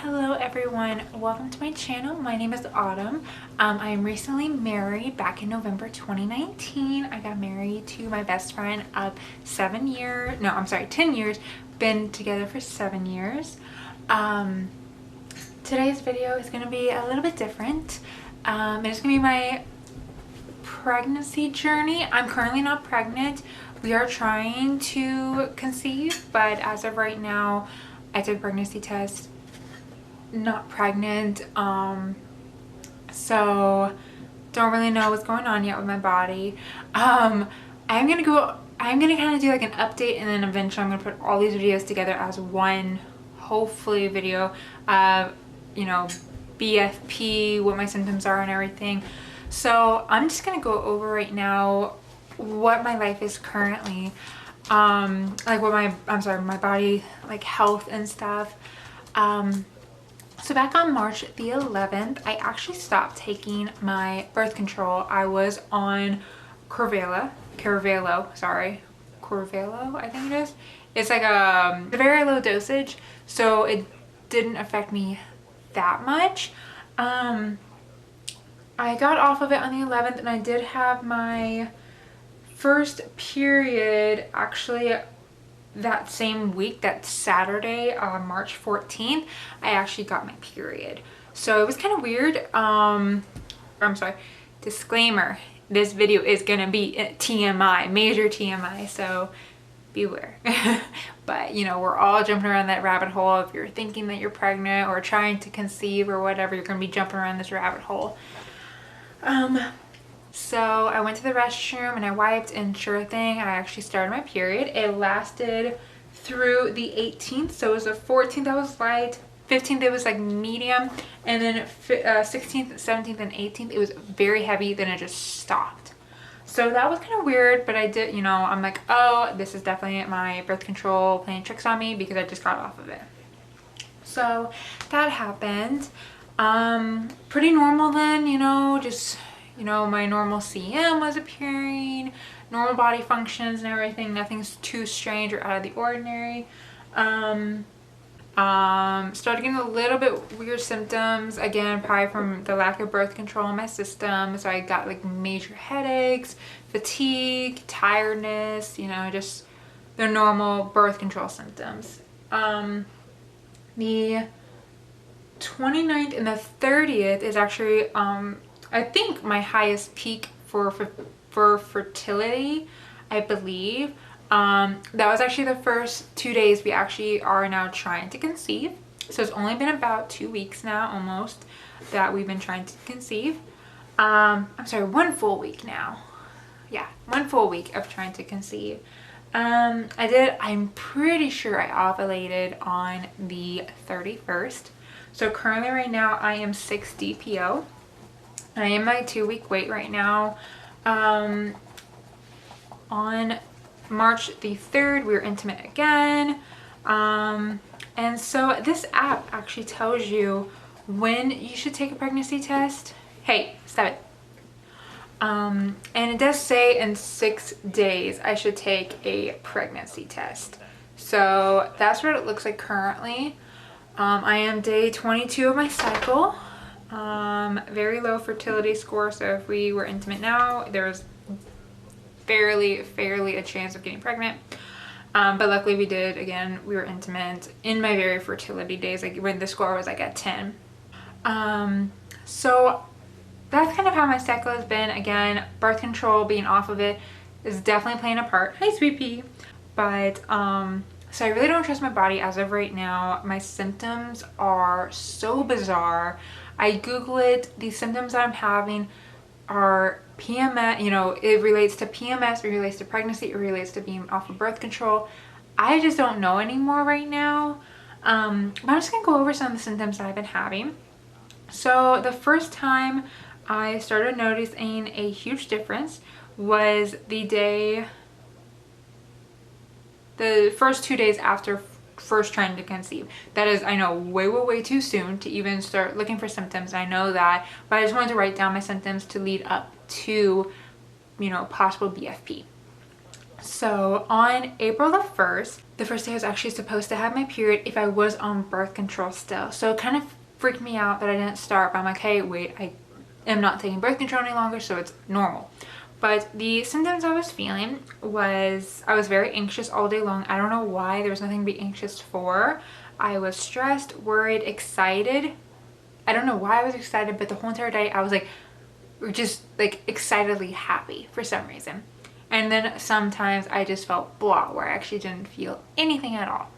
Hello everyone, welcome to my channel. My name is Autumn. I am recently married back in November 2019. I got married to my best friend of 7 years. No, I'm sorry, 10 years. Been together for 7 years. Today's video is going to be a little bit different. It's going to be my pregnancy journey. I'm currently not pregnant. We are trying to conceive, but as of right now, I took a pregnancy test. Not pregnant, so don't really know what's going on yet with my body. I'm gonna kind of do like an update, and then eventually I'm gonna put all these videos together as one, hopefully, video of, you know, BFP, what my symptoms are and everything. So I'm just gonna go over right now what my life is currently, like what my body, like health and stuff. So back on March the 11th, I actually stopped taking my birth control. I was on Corvelo, I think it is. It's like a very low dosage, so it didn't affect me that much. I got off of it on the 11th, and I did have my first period actually that same week. That Saturday, March 14th, I actually got my period. So it was kind of weird. I'm sorry, disclaimer, this video is gonna be TMI, major TMI, so beware. But you know, we're all jumping around that rabbit hole. If you're thinking that you're pregnant or trying to conceive or whatever, you're gonna be jumping around this rabbit hole. So I went to the restroom and I wiped, and sure thing, I actually started my period. It lasted through the 18th. So it was the 14th that was light, 15th it was like medium, and then 16th, 17th, and 18th it was very heavy. Then it just stopped. So that was kind of weird, but I did, you know, I'm like, oh, this is definitely my birth control playing tricks on me because I just got off of it. So that happened. Pretty normal then, you know, just, you know, my normal CM was appearing, normal body functions and everything. Nothing's too strange or out of the ordinary. Started getting a little bit weird symptoms, again, probably from the lack of birth control in my system. So I got like major headaches, fatigue, tiredness, you know, just the normal birth control symptoms. The 29th and the 30th is actually, I think, my highest peak for fertility, I believe. That was actually the first 2 days we actually are now trying to conceive. So it's only been about 2 weeks now, almost, that we've been trying to conceive. I'm sorry, 1 full week now. Yeah, 1 full week of trying to conceive. I'm pretty sure I ovulated on the 31st. So currently right now I am 6 DPO. I am my 2-week wait right now. On March the 3rd, we were intimate again. And so this app actually tells you when you should take a pregnancy test. Hey, stop it. And it does say in 6 days I should take a pregnancy test. So that's what it looks like currently. I am day 22 of my cycle. Very low fertility score, so if we were intimate now, there was fairly a chance of getting pregnant. But luckily we did. Again, we were intimate in my very fertility days, like when the score was like at 10. So that's kind of how my cycle has been. Again, birth control, being off of it, is definitely playing a part. Hi, sweet pea. But so I really don't trust my body as of right now. My symptoms are so bizarre. I Google it. These symptoms that I'm having are PMS, you know, it relates to PMS, it relates to pregnancy, it relates to being off of birth control. I just don't know anymore right now. But I'm just gonna go over some of the symptoms that I've been having. So the first time I started noticing a huge difference was the first 2 days after first trying to conceive. That is, I know, way too soon to even start looking for symptoms. I know that, but I just wanted to write down my symptoms to lead up to, you know, possible BFP. So on April the 1st, the first day I was actually supposed to have my period if I was on birth control still. So it kind of freaked me out that I didn't start, but I'm like, hey, wait, I am not taking birth control any longer, so it's normal. But the symptoms I was feeling was I was very anxious all day long. I don't know why. There was nothing to be anxious for. I was stressed, worried, excited. I don't know why I was excited, but the whole entire day I was like, just like excitedly happy for some reason. And then sometimes I just felt blah, where I actually didn't feel anything at all.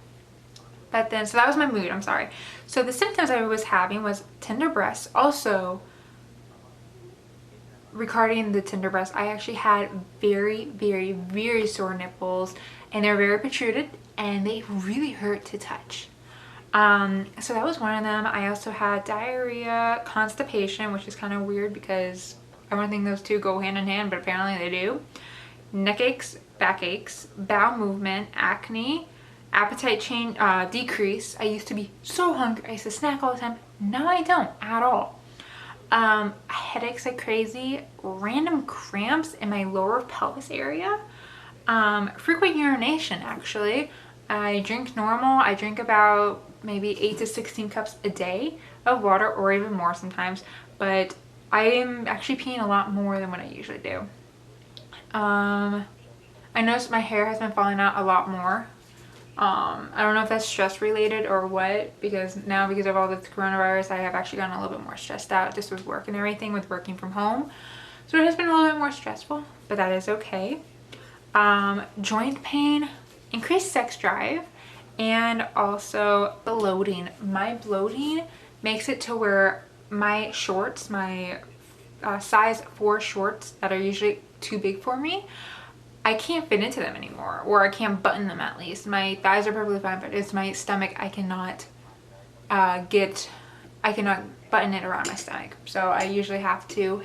But then, so that was my mood, I'm sorry. So the symptoms I was having was tender breasts. Also, regarding the tender breasts, I actually had very, very, very sore nipples, and they're very protruded, and they really hurt to touch. So that was one of them. I also had diarrhea, constipation, which is kind of weird because I don't think those two go hand in hand, but apparently they do. Neck aches, back aches, bowel movement, acne, appetite change, decrease. I used to be so hungry. I used to snack all the time. Now I don't at all. Headaches like crazy, random cramps in my lower pelvis area, frequent urination actually. I drink normal. I drink about maybe 8 to 16 cups a day of water, or even more sometimes, but I am actually peeing a lot more than what I usually do. I noticed my hair has been falling out a lot more. I don't know if that's stress related or what, because now because of all this coronavirus, I have actually gotten a little bit more stressed out just with work and everything, with working from home. So it has been a little bit more stressful, but that is okay. Joint pain, increased sex drive, and also bloating. My bloating makes it to where my shorts, my size 4 shorts that are usually too big for me, I can't fit into them anymore, or I can't button them at least. My thighs are perfectly fine, but it's my stomach. I cannot button it around my stomach. So I usually have to,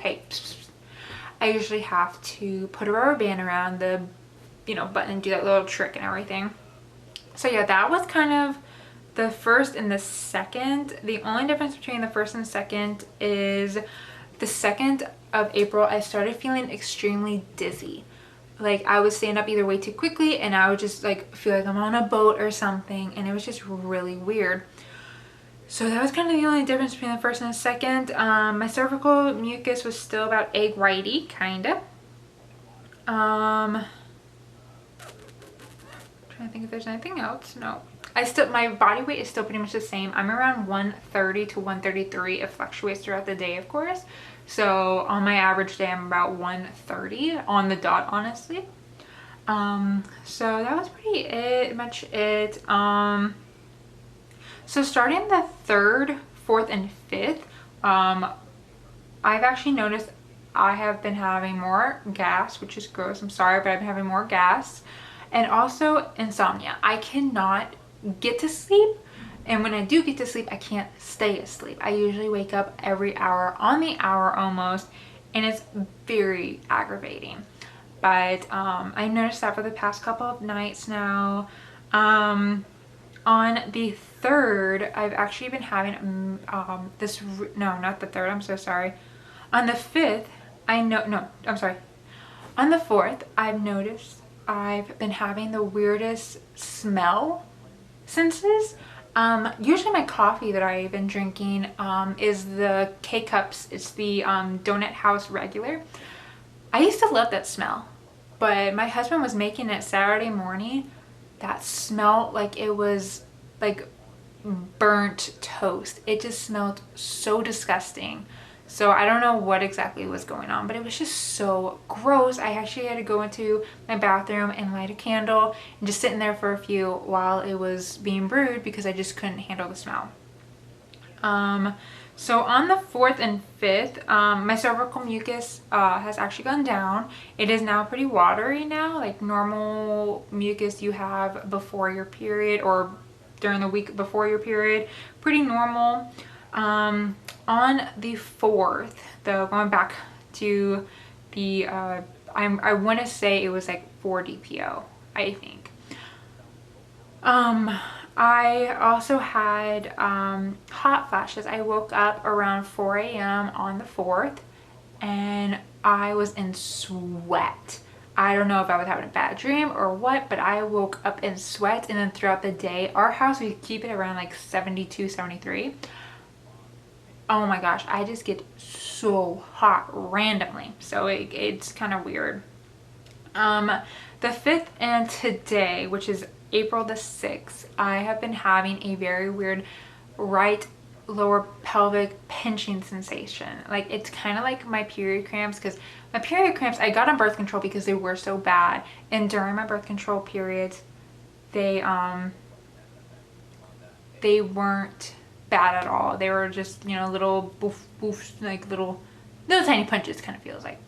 put a rubber band around the, button, do that little trick and everything. So yeah, that was kind of the first and the second. The only difference between the first and second is the 2nd of April, I started feeling extremely dizzy. Like I would stand up either way too quickly, and I would just like feel like I'm on a boat or something, and it was just really weird. So that was kind of the only difference between the first and the second. My cervical mucus was still about egg whitey, kind of. Trying to think if there's anything else. No. My body weight is still pretty much the same. I'm around 130 to 133. It fluctuates throughout the day, of course. So on my average day, I'm about 130 on the dot, honestly. So that was pretty much it. So starting the 3rd, 4th, and 5th, I've actually noticed I have been having more gas, which is gross. I'm sorry, but I've been having more gas. And also insomnia. I cannot get to sleep, and when I do get to sleep, I can't stay asleep. I usually wake up every hour, on the hour almost, and it's very aggravating. But I noticed that for the past couple of nights now. On the 3rd, I've actually been having not the 3rd, I'm so sorry. On the 5th, on the 4th, I've noticed I've been having the weirdest smell senses. Usually my coffee that I've been drinking is the K-Cups. It's the Donut House regular. I used to love that smell, but my husband was making it Saturday morning. That smelled like it was like burnt toast. It just smelled so disgusting. So I don't know what exactly was going on, but it was just so gross. I actually had to go into my bathroom and light a candle and just sit in there for a few while it was being brewed because I just couldn't handle the smell. So on the 4th and 5th, my cervical mucus has actually gone down. It is now pretty watery now, like normal mucus you have before your period or during the week before your period. Pretty normal. On the 4th, though, going back to the, I want to say it was like 4 DPO, I think. I also had hot flashes. I woke up around 4 a.m. on the 4th, and I was in sweat. I don't know if I was having a bad dream or what, but I woke up in sweats, and then throughout the day, our house, we keep it around like 72, 73. Oh my gosh, I just get so hot randomly. So it's kind of weird. The 5th and today, which is April the 6th, I have been having a very weird right lower pelvic pinching sensation. Like it's kind of like my period cramps, because my period cramps, I got on birth control because they were so bad, and during my birth control periods they weren't bad at all. They were just, you know, little boof boofs, like little tiny punches, kind of feels like.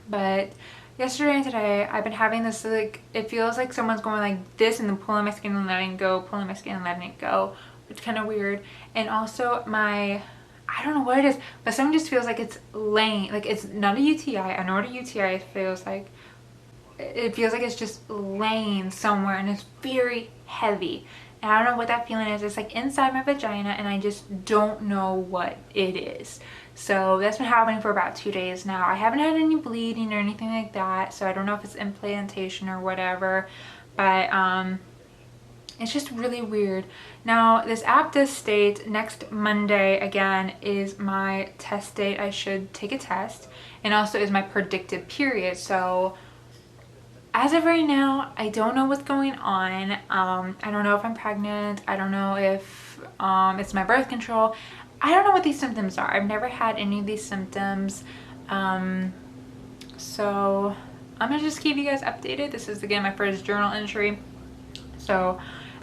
But yesterday and today I've been having this, like, it feels like someone's going like this and then pulling my skin and letting go, pulling my skin and letting it go. It's kind of weird. And also I don't know what it is, but something just feels like it's laying, like it's not a UTI. I know what a UTI feels like. It feels like it's just laying somewhere, and it's very heavy. And I don't know what that feeling is. It's like inside my vagina, and I just don't know what it is. So that's been happening for about 2 days now. I haven't had any bleeding or anything like that, so I don't know if it's implantation or whatever, but it's just really weird. Now, this app does state next Monday, again, is my test date. I should take a test, and also is my predicted period. So as of right now, I don't know what's going on. I don't know if I'm pregnant. I don't know if it's my birth control. I don't know what these symptoms are. I've never had any of these symptoms. So I'm gonna just keep you guys updated. This is, again, my first journal entry, so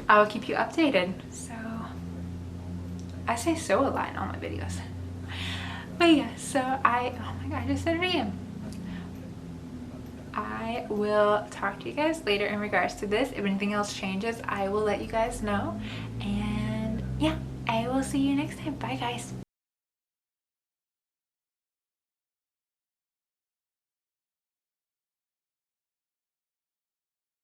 I'll keep you updated. So I say so a lot in all my videos. But yeah, so oh my god, I just said it again. I will talk to you guys later in regards to this. If anything else changes, I will let you guys know. And yeah, I will see you next time. Bye guys.